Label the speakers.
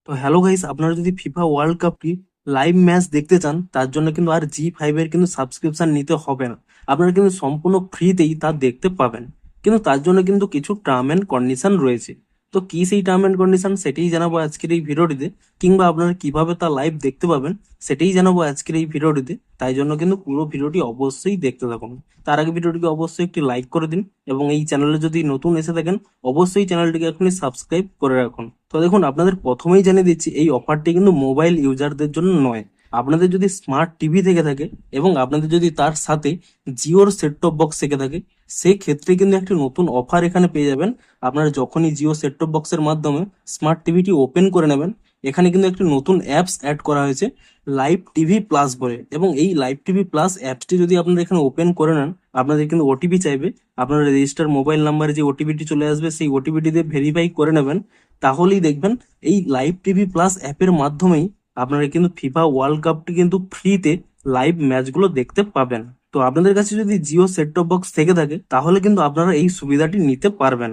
Speaker 1: তো hello guys, আপনারা যদি ফিফা ওয়ার্ল্ড কাপটি লাইভ ম্যাচ দেখতে চান তার জন্য কিন্তু আর জি5 এর কিন্তু সাবস্ক্রিপশন নিতে হবে না। আপনারা কিন্তু সম্পূর্ণ ফ্রিতেই তা দেখতে পাবেন। কিন্তু তার জন্য কিন্তু কিছু টার্ম এন্ড কন্ডিশন রয়েছে। তো কি সেই টার্ম এন্ড কন্ডিশন সেটাই জানাবো আজকের এই ভিডিওটিতে, কিংবা আপনারা কিভাবে তা লাইভ দেখতে পাবেন সেটাই জানাবো আজকের এই ভিডিওটিতে। তাই জন্য কিন্তু পুরো ভিডিওটি অবশ্যই দেখতে থাকুন। তার আগে ভিডিওটিকে অবশ্যই একটি লাইক করে দিন, এবং এই চ্যানেলে যদি নতুন এসে থাকেন অবশ্যই চ্যানেলটিকে এখনই সাবস্ক্রাইব করে রাখুন। তো দেখুন, আপনাদের প্রথমেই জানিয়ে দিচ্ছি এই অফারটি কিন্তু মোবাইল ইউজারদের জন্য নয়। আপনাদের যদি স্মার্ট টিভি থেকে থাকে এবং আপনাদের যদি তার সাথে জিওর সেট টপ বক্স থেকে থাকে, সেই ক্ষেত্রে কিন্তু একটি নতুন অফার এখানে পেয়ে যাবেন। আপনারা যখনই জিও সেট টপ বক্সের মাধ্যমে স্মার্ট টিভিটি ওপেন করে নেবেন, এখানে কিন্তু একটি নতুন অ্যাপস অ্যাড করা হয়েছে লাইভ টিভি প্লাস বলে। এবং এই লাইভ টিভি প্লাস অ্যাপসটি যদি আপনারা এখানে ওপেন করে নেন, আপনাদের কিন্তু ওটিপি চাইবে। আপনারা রেজিস্টার মোবাইল নাম্বারে যে ওটিপিটি চলে আসবে সেই ওটিপিটি দিয়ে ভেরিফাই করে নেবেন। তাহলেই দেখবেন এই লাইভ টিভি প্লাস অ্যাপের মাধ্যমেই আপনারা কিন্তু ফিফা ওয়ার্ল্ড কাপটি কিন্তু ফ্রিতে লাইভ ম্যাচগুলো দেখতে পাবেন। তো আপনাদের কাছে যদি জিও সেট টপ বক্স থেকে থাকে তাহলে কিন্তু আপনারা এই সুবিধাটি নিতে পারবেন।